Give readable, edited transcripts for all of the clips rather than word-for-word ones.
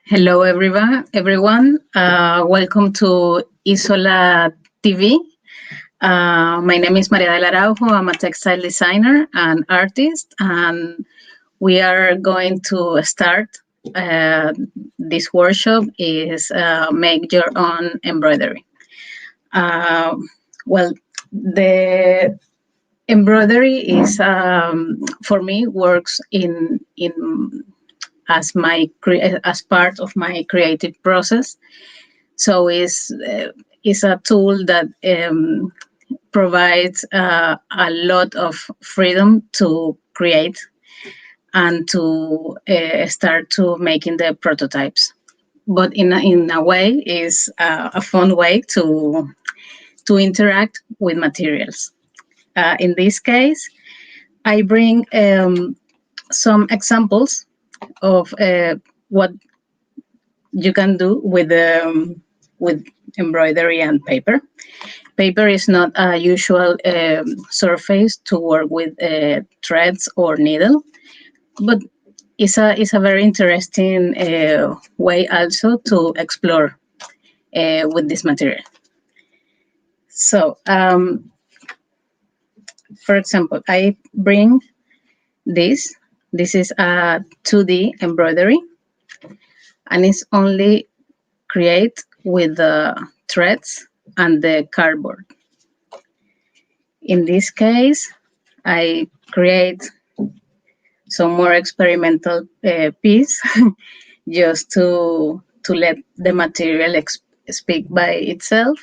Hello, everyone. Welcome to Isola TV. My name is Mariadela Araujo. I'm a textile designer and artist, and we are going to start this workshop is make your own embroidery. Well, the embroidery is for me works in as part of my creative process. So is a tool that provides a lot of freedom to create and to start to making the prototypes. But in a way, is a fun way to interact with materials. In this case, I bring some examples of what you can do with embroidery and paper. Paper is not a usual surface to work with threads or needle, but it's a very interesting way also to explore with this material. So, for example, I bring this. This is a 2D embroidery, and it's only create with the threads and the cardboard. In this case, I create some more experimental piece just to let the material speak by itself.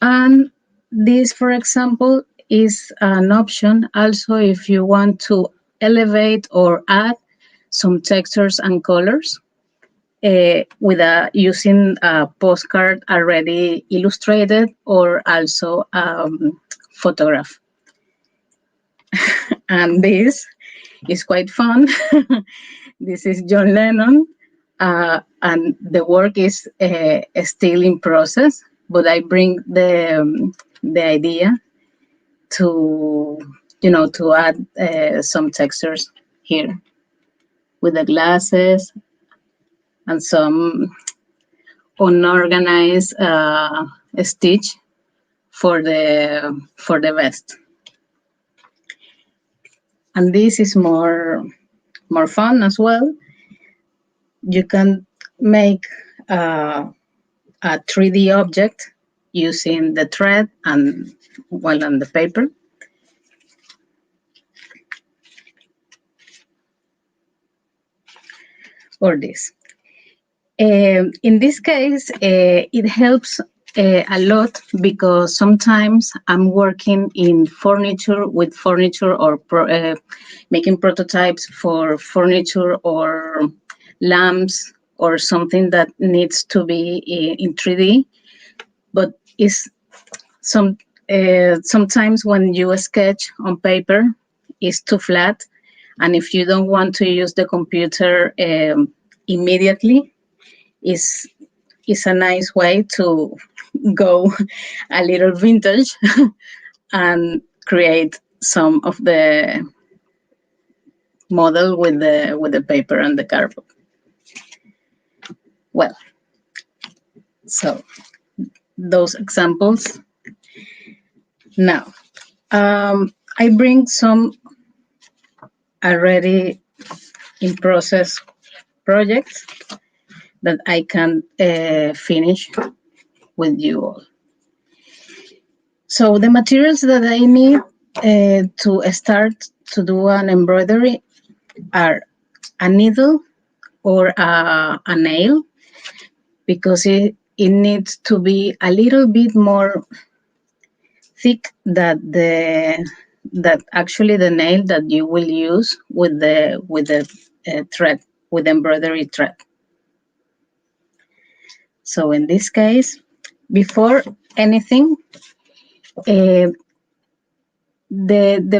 And this, for example, is an option also if you want to elevate or add some textures and colors using a postcard already illustrated or also photograph. And this is quite fun. This is John Lennon, and the work is still in process, but I bring the idea to to add some textures here with the glasses and some unorganized stitch for the vest. And this is more fun as well. You can make a 3D object using the thread and on the paper. Or this. In this case, it helps a lot because sometimes I'm working in furniture with furniture or making prototypes for furniture or lamps or something that needs to be in 3D. But it's sometimes when you sketch on paper, it's too flat. And if you don't want to use the computer immediately, is a nice way to go a little vintage and create some of the model with the paper and the cardboard. Well, so those examples. Now, I bring some already in process projects that I can finish with you all. So the materials that I need to start to do an embroidery are a needle or a nail, because it needs to be a little bit more thick that actually the nail that you will use with the thread, with embroidery thread. So in this case, before anything, the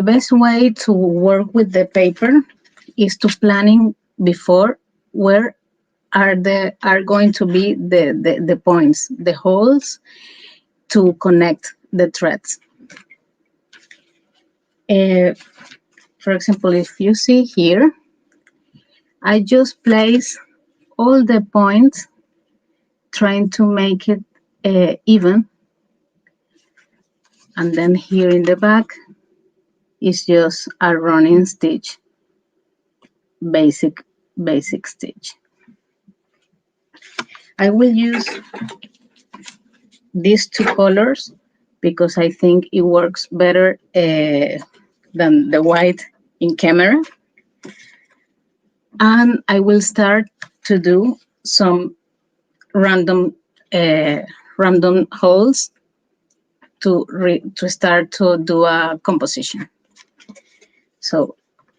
best way to work with the paper is to planning before where are going to be the points, the holes to connect the threads. For example, if you see here, I just place all the points trying to make it even, and then here in the back is just a running stitch, basic stitch. I will use these two colors because I think it works better than the white in camera. And I will start to do some random holes to start to do a composition. So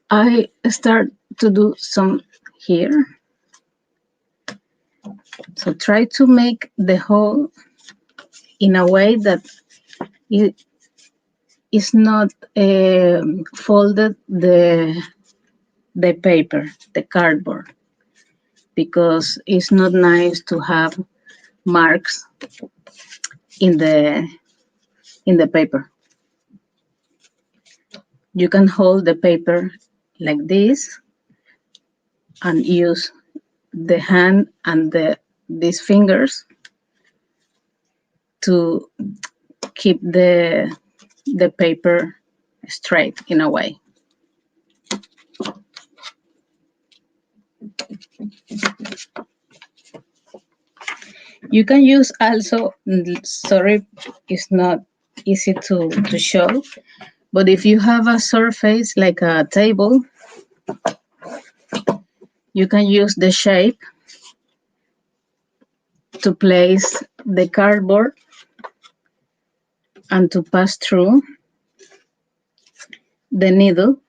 I start to do some here. So try to make the hole in a way that it is not folded the paper, the cardboard, because it's not nice to have marks in the paper. You can hold the paper like this and use the hand and these fingers to keep the paper straight in a way. You can use also, sorry, it's not easy to show, but if you have a surface like a table, you can use the shape to place the cardboard and to pass through the needle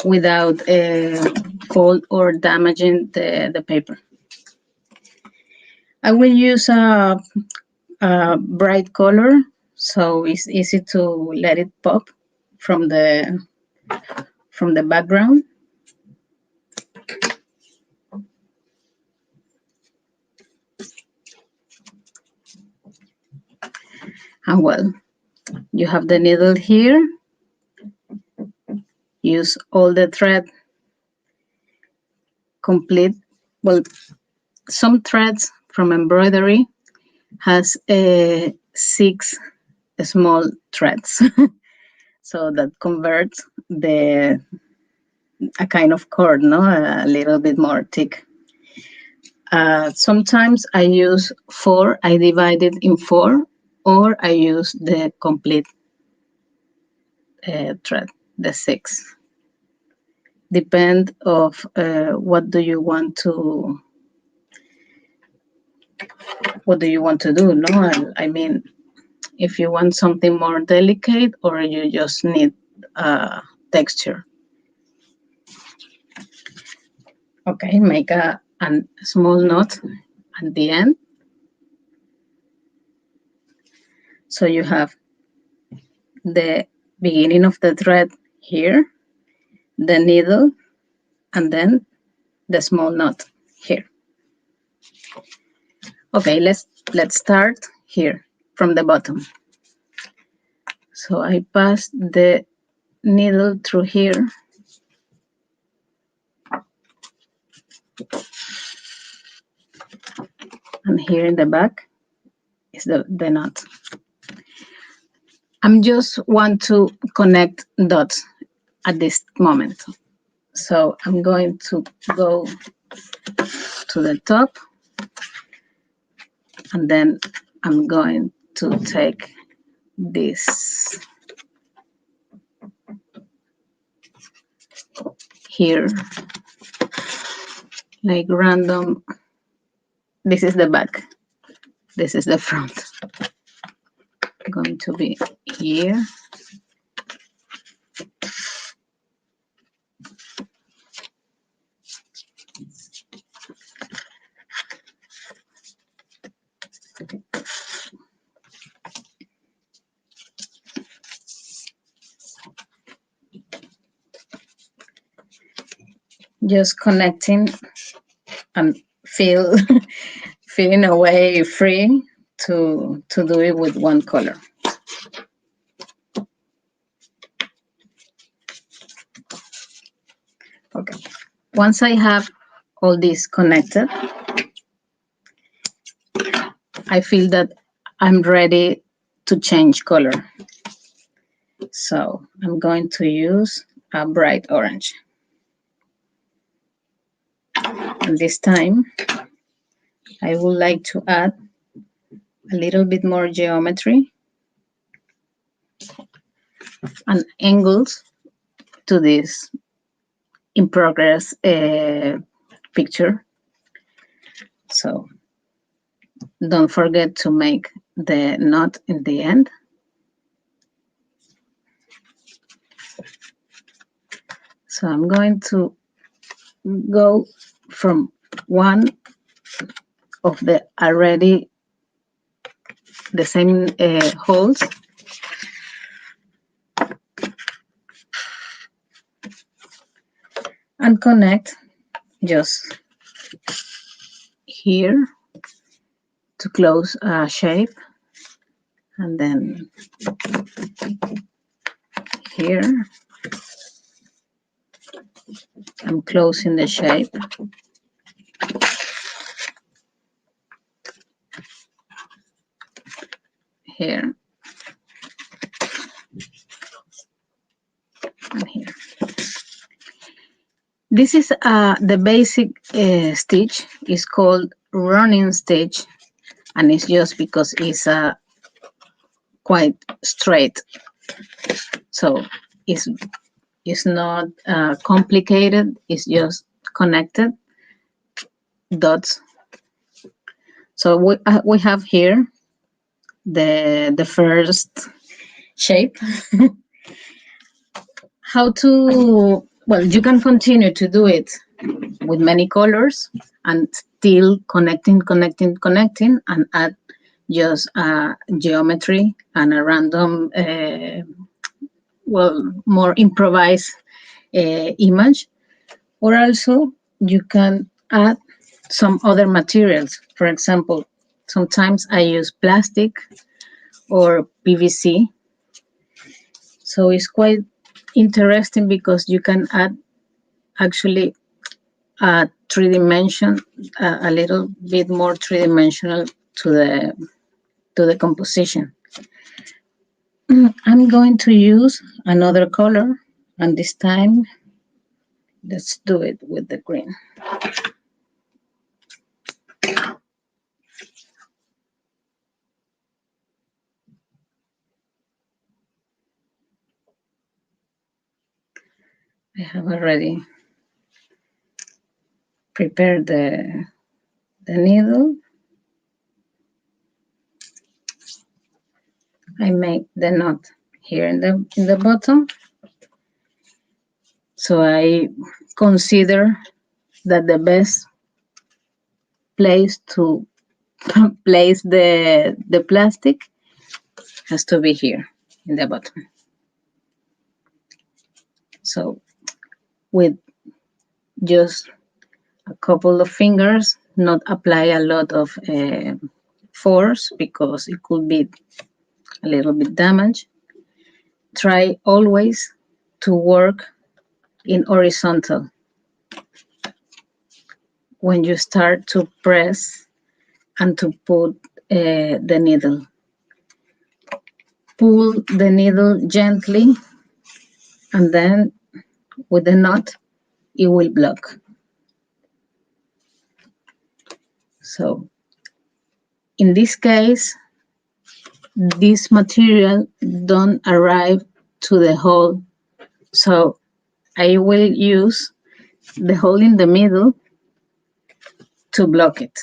without fold or damaging the paper. I will use a bright color, so it's easy to let it pop from the background. And well, you have the needle here. Use all the thread complete. Well, some threads from embroidery has 6 small threads, so that converts a kind of cord, no, a little bit more thick. Sometimes I use 4. I divide it in 4, or I use the complete thread, the 6. Depend of what do you want to do, no? I mean, if you want something more delicate, or you just need texture. Okay, make a small knot at the end. So you have the beginning of the thread here, the needle, and then the small knot here. Okay, let's start here from the bottom. So I pass the needle through here. And here in the back is the knot. I'm just want to connect dots at this moment. So I'm going to go to the top, and then I'm going to take this here, like random. This is the back. This is the front. Going to be here. Just connecting and feel feeling away free to do it with one color. Okay. Once I have all this connected, I feel that I'm ready to change color. So I'm going to use a bright orange. And this time, I would like to add a little bit more geometry and angles to this in progress picture. So don't forget to make the knot in the end. So I'm going to go from one of the already the same holes and connect just here to close a shape, and then here I'm closing the shape. Here and here. This is the basic stitch. Is called running stitch, and it's just because it's quite straight. So it's not complicated. It's just connected dots. So we have here the first shape. How to, well, you can continue to do it with many colors and still connecting, and add just geometry and a random, well, more improvised image. Or also you can add some other materials. For example, sometimes I use plastic or PVC. So it's quite interesting because you can add actually a a little bit more three-dimensional to the composition. I'm going to use another color, and this time let's do it with the green. I have already prepared the needle. I make the knot here in the bottom. So I consider that the best place to place the plastic has to be here in the bottom. So with just a couple of fingers, not apply a lot of force because it could be a little bit damaged. Try always to work in horizontal. When you start to press and to put the needle, pull the needle gently, and then with the knot, it will block. So in this case, this material don't arrive to the hole, so I will use the hole in the middle to block it.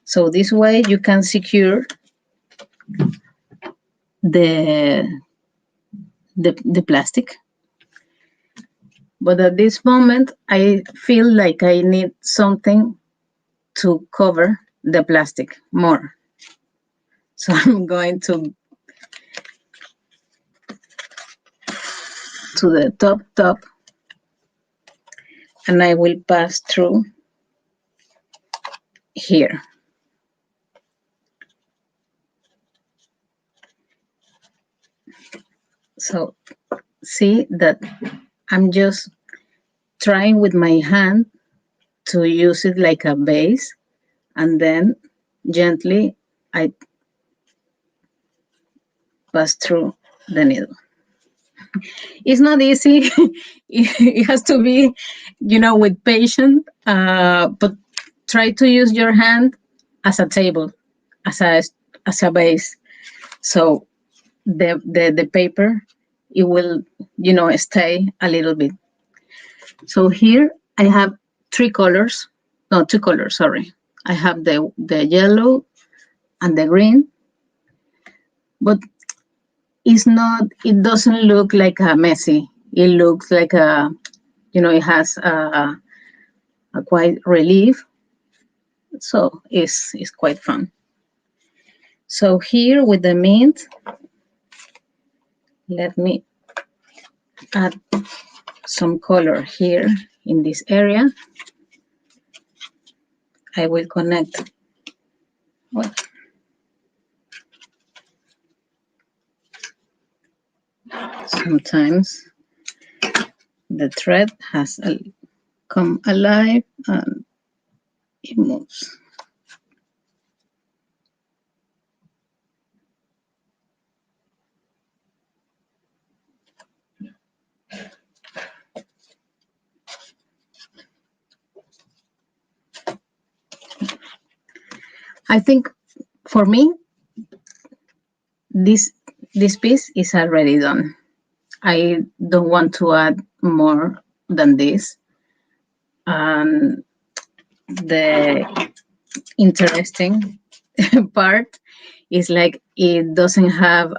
So this way you can secure the plastic. But at this moment, I feel like I need something to cover the plastic more. So I'm going to the top, and I will pass through here. So see that I'm just trying with my hand to use it like a base, and then gently I pass through the needle. It's not easy. It has to be, with patience, but try to use your hand as a table, as a base. So the paper, it will, stay a little bit. So here I have three colors, no, two colors, sorry. I have the yellow and the green, but it doesn't look like a messy. It looks like it has a quite relief. So it's quite fun. So here with the mint, let me add some color here in this area. I will connect. Well, sometimes the thread has come alive and it moves. I think for me, this this piece is already done. I don't want to add more than this. And the interesting part is like it doesn't have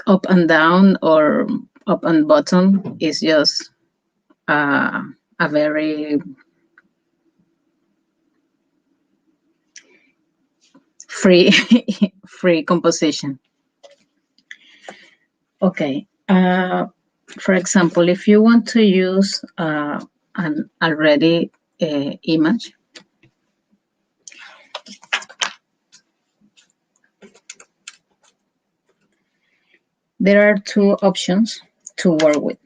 up and down or up and bottom. It's just a very free free composition. Okay. For example, if you want to use an already image, there are two options to work with.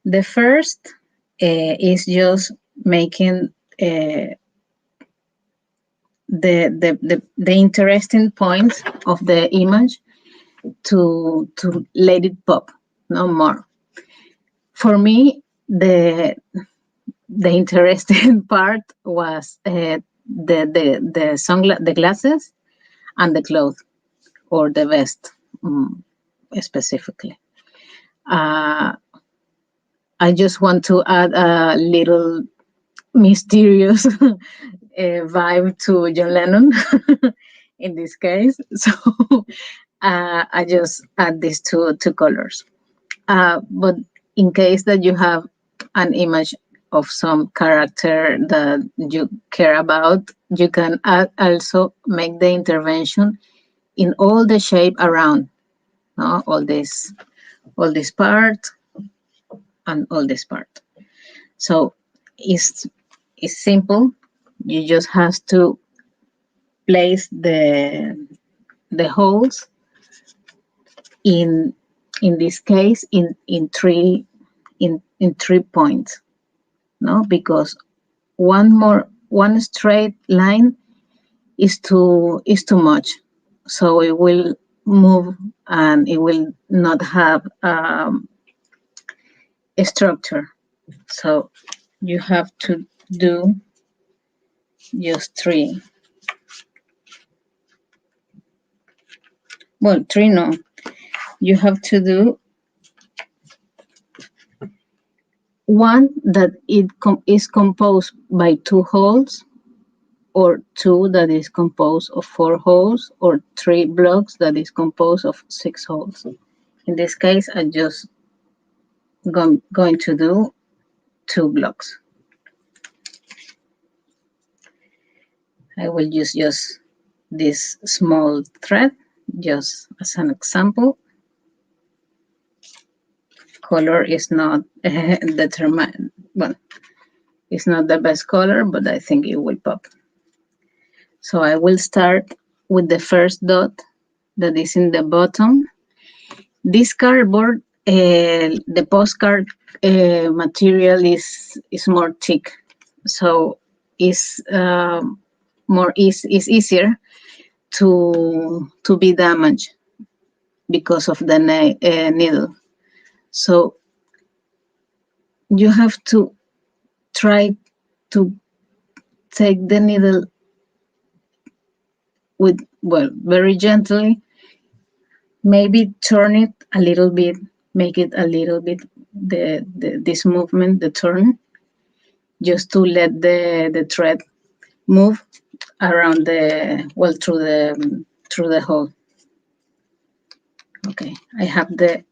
The first is just making the interesting point of the image to let it pop, no more. For me, the interesting part was the glasses and the clothes or the vest, specifically. I just want to add a little mysterious vibe to John Lennon in this case. So I just add these two colors. But in case that you have an image of some character that you care about, you can also make the intervention in all the shape around, no? all this part and all this part. So it's simple. You just have to place the holes in this case in three points, no, because one straight line is too much, so it will move and it will not have a structure. So you have to do just three. Well, three no. You have to do one that is composed by two holes, or two that is composed of four holes, or three blocks that is composed of six holes. In this case, I'm just going to do two blocks. I will use just this small thread just as an example. Color is not determined. Well, It's not the best color, but I think it will pop. So I will start with the first dot that is in the bottom. This cardboard, the postcard material is more thick, so it's is easier to be damaged because of the needle. So you have to try to take the needle with, well, very gently, maybe turn it a little bit, make it a little bit, this movement, the turn, just to let the thread move around the, well, through the hole. Okay, I have the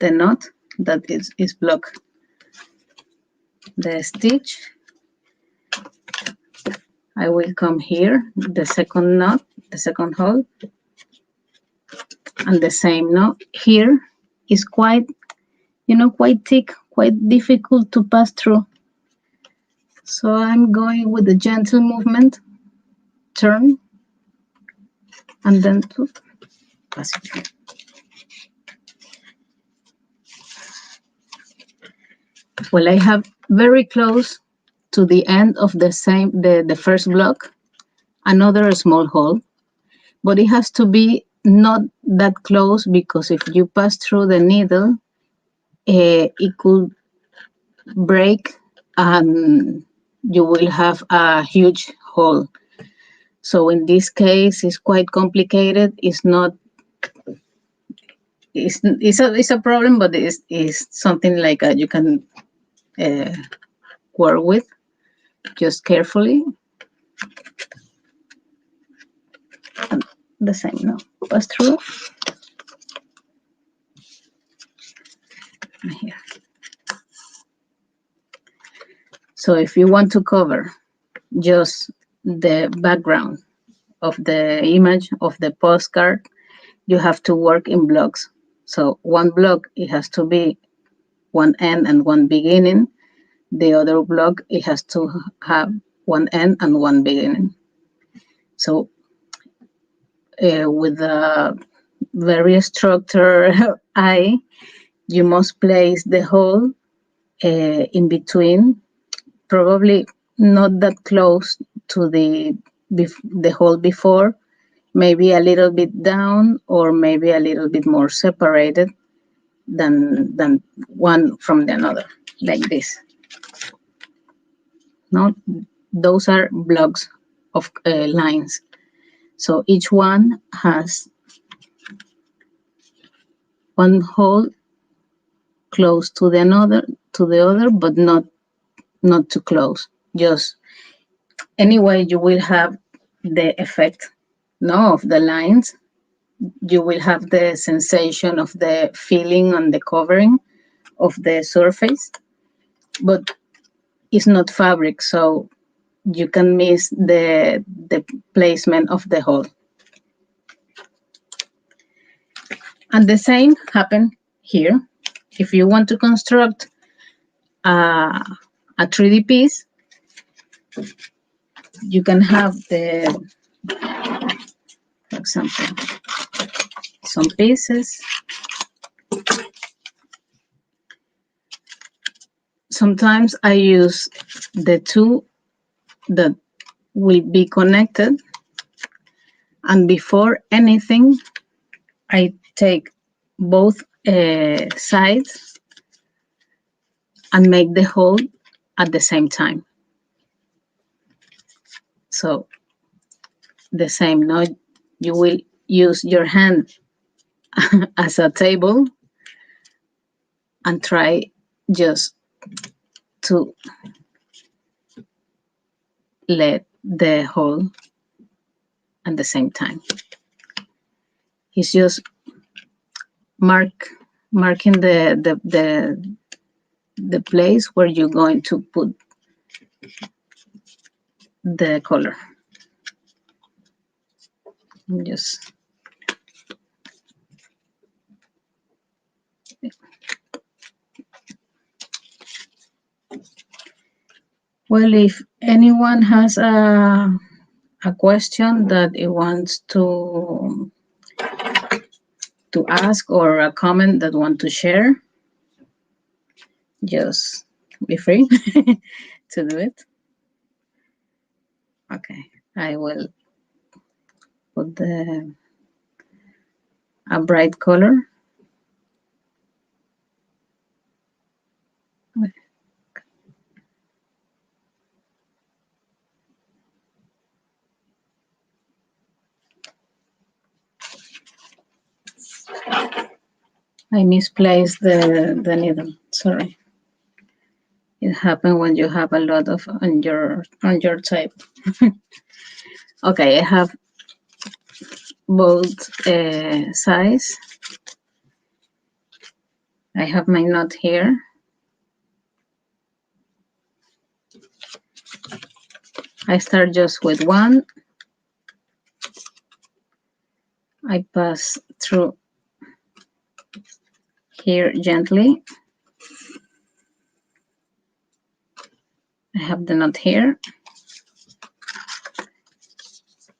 knot that is blocked the stitch. I will come here, the second knot, the second hole, and the same knot here is quite, quite thick, quite difficult to pass through. So I'm going with a gentle movement, turn, and then to pass it through. Well, I have very close to the end of the first block, another small hole, but it has to be not that close, because if you pass through the needle, it could break and you will have a huge hole. So in this case, it's quite complicated. It's not, it's a problem, but it's something like you can work with, just carefully. And the same now, pass through. And here. So if you want to cover just the background of the image of the postcard, you have to work in blocks. So one block, it has to be one end and one beginning. The other block, it has to have one end and one beginning. So with a very structured eye, you must place the hole in between, probably not that close to the hole before, maybe a little bit down, or maybe a little bit more separated than one from the other, like this. No, those are blocks of lines. So each one has one hole close to the other, but not too close. Just anyway, you will have the effect, no, of the lines. You will have the sensation of the feeling on the covering of the surface, but it's not fabric, so you can miss the placement of the hole. And the same happen here. If you want to construct a 3D piece, you can have for example, some pieces. Sometimes I use the two that will be connected, and before anything, I take both sides and make the hole at the same time. So the same, no, you will use your hand as a table and try just to let the hole at the same time. It's just marking the place where you're going to put the color. Just Well, if anyone has a question that it wants to ask or a comment that want to share, just be free to do it. Okay, I will put a bright color. I misplaced the needle. Sorry. It happens when you have a lot of on your type. Okay, I have both size. I have my knot here. I start just with one. I pass through here gently. I have the knot here.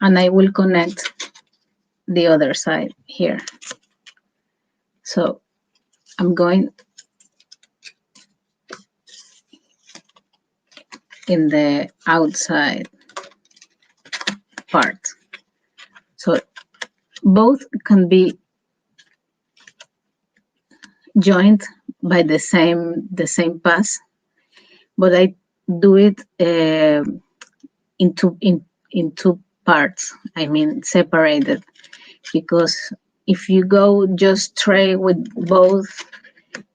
And I will connect the other side here. So I'm going in the outside part. So both can be joined by the same pass, but I do it in two parts. I mean separated, because if you go just straight with both,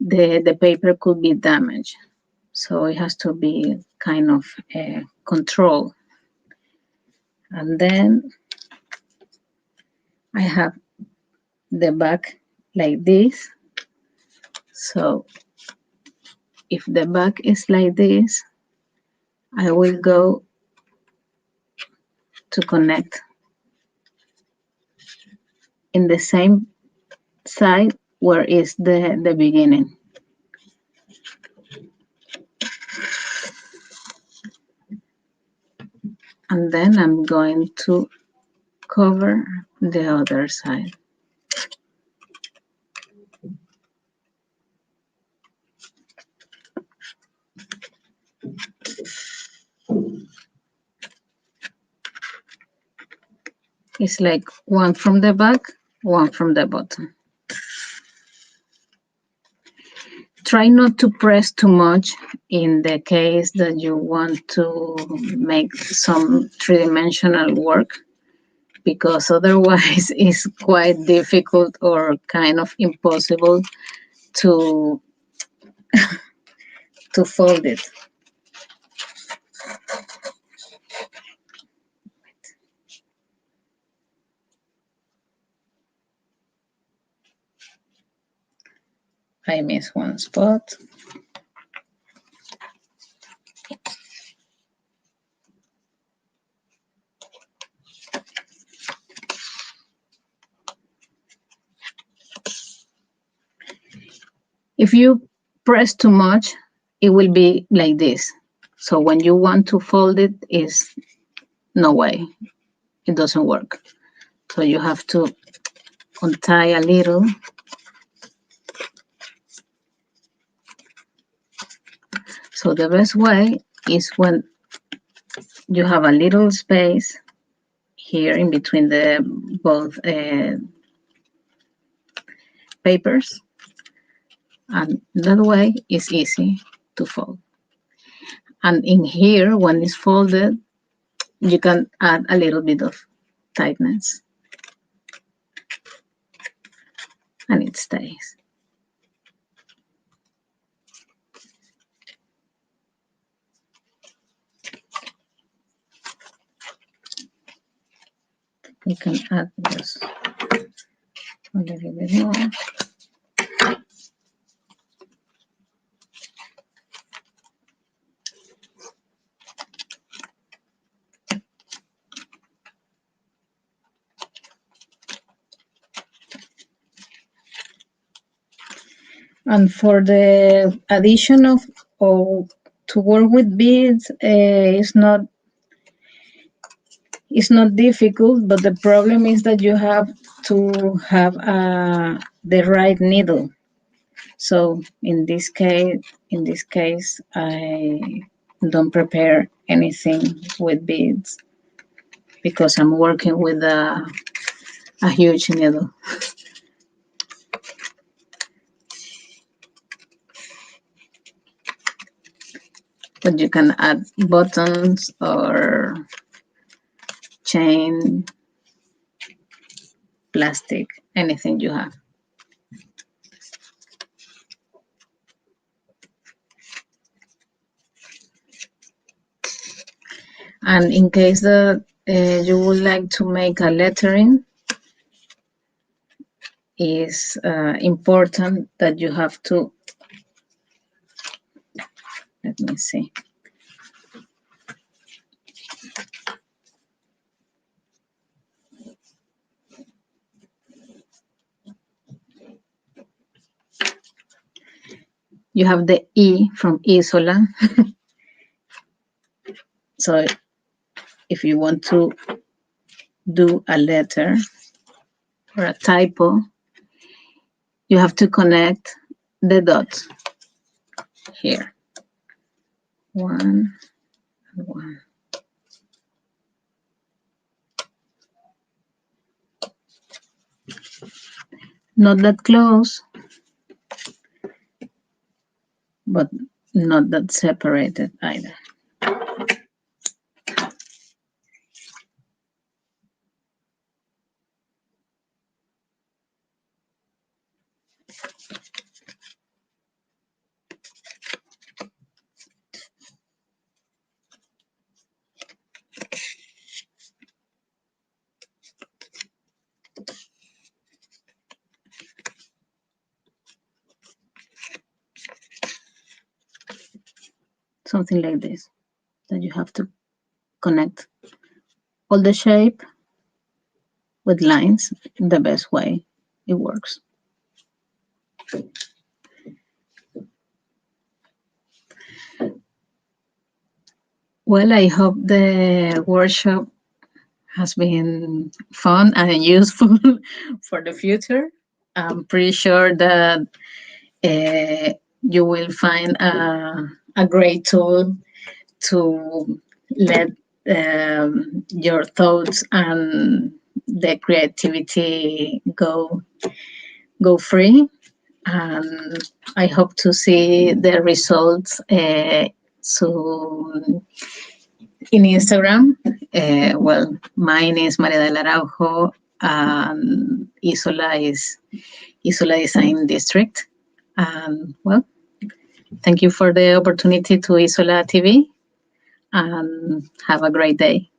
the paper could be damaged. So it has to be kind of control. And then I have the back like this. So if the back is like this, I will go to connect in the same side where is the beginning. And then I'm going to cover the other side. It's like one from the back, one from the bottom. Try not to press too much in the case that you want to make some three-dimensional work, because otherwise it's quite difficult or kind of impossible to to fold it. I missed one spot. If you press too much, it will be like this. So when you want to fold it, is no way. It doesn't work. So you have to untie a little. So the best way is when you have a little space here in between the both papers, and that way it's easy to fold. And in here, when it's folded, you can add a little bit of tightness, and it stays. You can add just a little bit more. And for the addition of or to work with beads is not difficult, but the problem is that you have to have the right needle. So in this case, I don't prepare anything with beads because I'm working with a huge needle. But you can add buttons or chain, plastic, anything you have. And in case that you would like to make a lettering, is important that you have to, let me see. You have the E from Isola. So if you want to do a letter or a typo, you have to connect the dots here. One and one. Not that close, but not that separated either. Something like this, that you have to connect all the shape with lines the best way it works. Well, I hope the workshop has been fun and useful for the future. I'm pretty sure that you will find a great tool to let your thoughts and the creativity go free. And I hope to see the results soon in Instagram. Well, mine is Mariadela Araujo, and Isola is Isola.design district. And well, thank you for the opportunity to Isola TV, and have a great day.